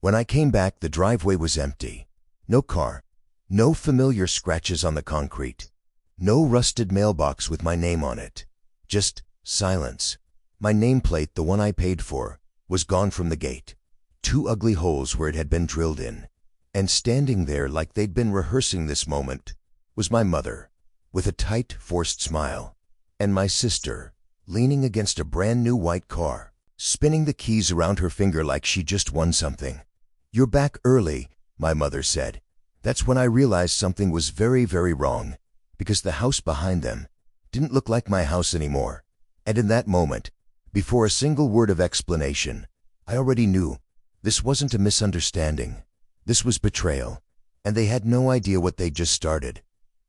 When I came back, the driveway was empty. No car. No familiar scratches on the concrete. No rusted mailbox with my name on it. Just silence. My nameplate, the one I paid for, was gone from the gate. 2 ugly holes where it had been drilled in. And standing there like they'd been rehearsing this moment was my mother, with a tight, forced smile, and my sister, leaning against a brand new white car, spinning the keys around her finger like she just won something. "You're back early," my mother said. That's when I realized something was very, very wrong, because the house behind them didn't look like my house anymore. And in that moment, before a single word of explanation, I already knew this wasn't a misunderstanding. This was betrayal, and they had no idea what they'd just started.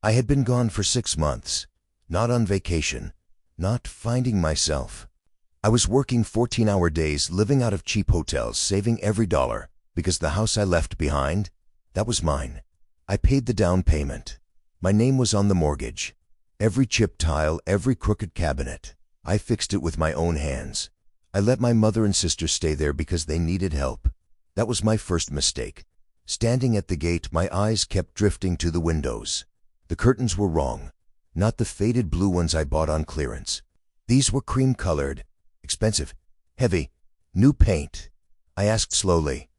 I had been gone for 6 months, not on vacation, not finding myself. I was working 14-hour days, living out of cheap hotels, saving every dollar, because the house I left behind, that was mine. I paid the down payment. My name was on the mortgage. Every chipped tile, every crooked cabinet, I fixed it with my own hands. I let my mother and sister stay there because they needed help. That was my first mistake. Standing at the gate, my eyes kept drifting to the windows. The curtains were wrong, not the faded blue ones I bought on clearance. These were cream-colored, expensive, heavy, new paint. I asked slowly.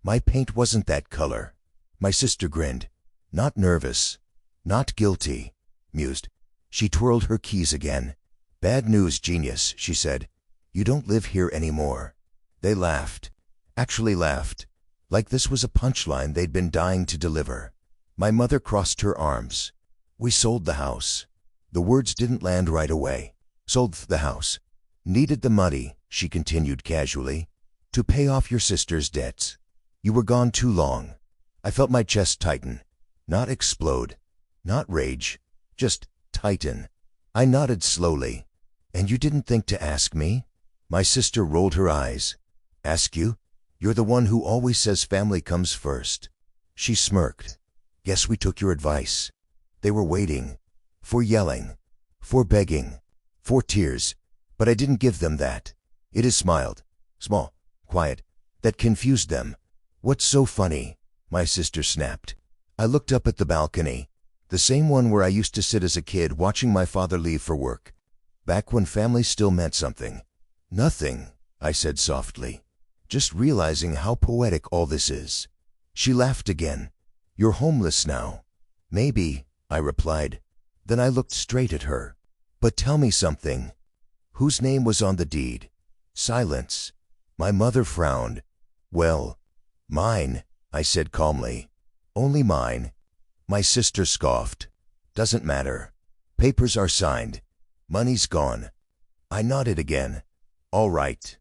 My paint wasn't that color. My sister grinned. Not nervous, not guilty, mused. She twirled her keys again. "Bad news, genius," she said. "You don't live here anymore." They laughed. Actually laughed. Like this was a punchline they'd been dying to deliver. My mother crossed her arms. "We sold the house." The words didn't land right away. "Sold the house. Needed the money," she continued casually, "to pay off your sister's debts. You were gone too long." I felt my chest tighten. Not explode. Not rage. Just tighten. I nodded slowly. "And you didn't think to ask me?" My sister rolled her eyes. "Ask you? You're the one who always says family comes first." She smirked. "Guess we took your advice." They were waiting. For yelling. For begging. For tears. But I didn't give them that. It is smiled. Small. Quiet. That confused them. "What's so funny?" my sister snapped. I looked up at the balcony. The same one where I used to sit as a kid watching my father leave for work. Back when family still meant something. "Nothing," I said softly. "Just realizing how poetic all this is." She laughed again. "You're homeless now." "Maybe," I replied. Then I looked straight at her. "But tell me something. Whose name was on the deed?" Silence. My mother frowned. "Well, mine," I said calmly. "Only mine." My sister scoffed. "Doesn't matter. Papers are signed. Money's gone." I nodded again. "All right."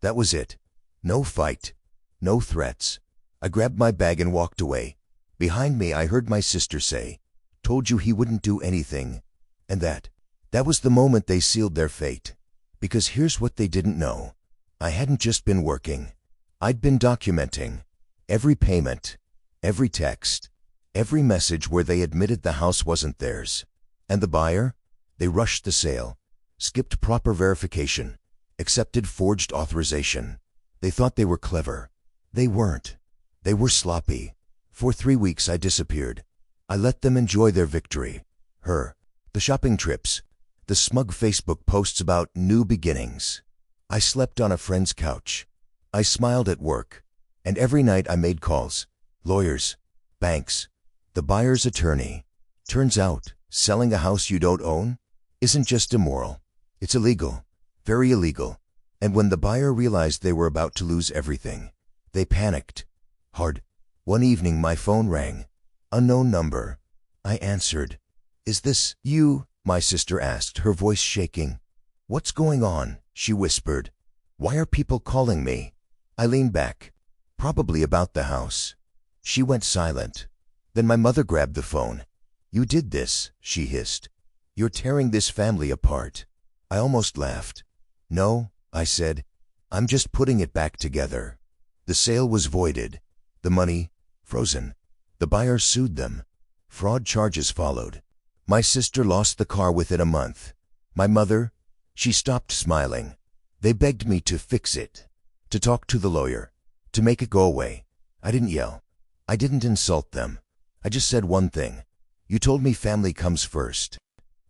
That was it. No fight. No threats. I grabbed my bag and walked away. Behind me I heard my sister say, "Told you he wouldn't do anything." And that was the moment they sealed their fate. Because here's what they didn't know. I hadn't just been working. I'd been documenting. Every payment. Every text. Every message where they admitted the house wasn't theirs. And the buyer? They rushed the sale. Skipped proper verification. Accepted forged authorization. They thought they were clever. They weren't. They were sloppy. For 3 weeks I disappeared. I let them enjoy their victory. Her. The shopping trips. The smug Facebook posts about new beginnings. I slept on a friend's couch. I smiled at work. And every night I made calls. Lawyers. Banks. The buyer's attorney. Turns out, selling a house you don't own isn't just immoral. It's illegal. Very illegal. And when the buyer realized they were about to lose everything, they panicked. Hard. One evening my phone rang. Unknown number. I answered. "Is this you?" my sister asked, her voice shaking. "What's going on?" she whispered. "Why are people calling me?" I leaned back. "Probably about the house." She went silent. Then my mother grabbed the phone. "You did this," she hissed. "You're tearing this family apart." I almost laughed. "No," I said. "I'm just putting it back together." The sale was voided. The money, frozen. The buyer sued them. Fraud charges followed. My sister lost the car within a month. My mother, she stopped smiling. They begged me to fix it, to talk to the lawyer, to make it go away. I didn't yell. I didn't insult them. I just said one thing. You told me family comes first.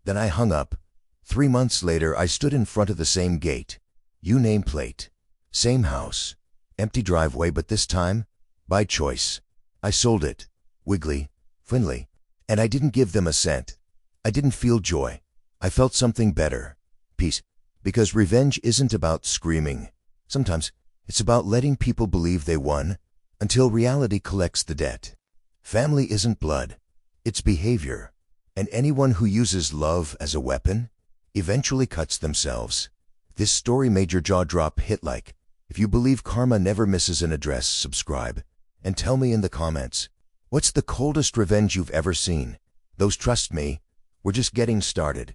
Then I hung up. 3 months later, I stood in front of the same gate. U nameplate. Same house. Empty driveway, but this time, by choice. I sold it. Wiggly, friendly. And I didn't give them a cent. I didn't feel joy. I felt something better. Peace. Because revenge isn't about screaming. Sometimes it's about letting people believe they won until reality collects the debt. Family isn't blood. It's behavior. And anyone who uses love as a weapon eventually cuts themselves. This story made your jaw drop. Hit like. If you believe karma never misses an address, subscribe. And tell me in the comments, what's the coldest revenge you've ever seen? Those, trust me, we're just getting started.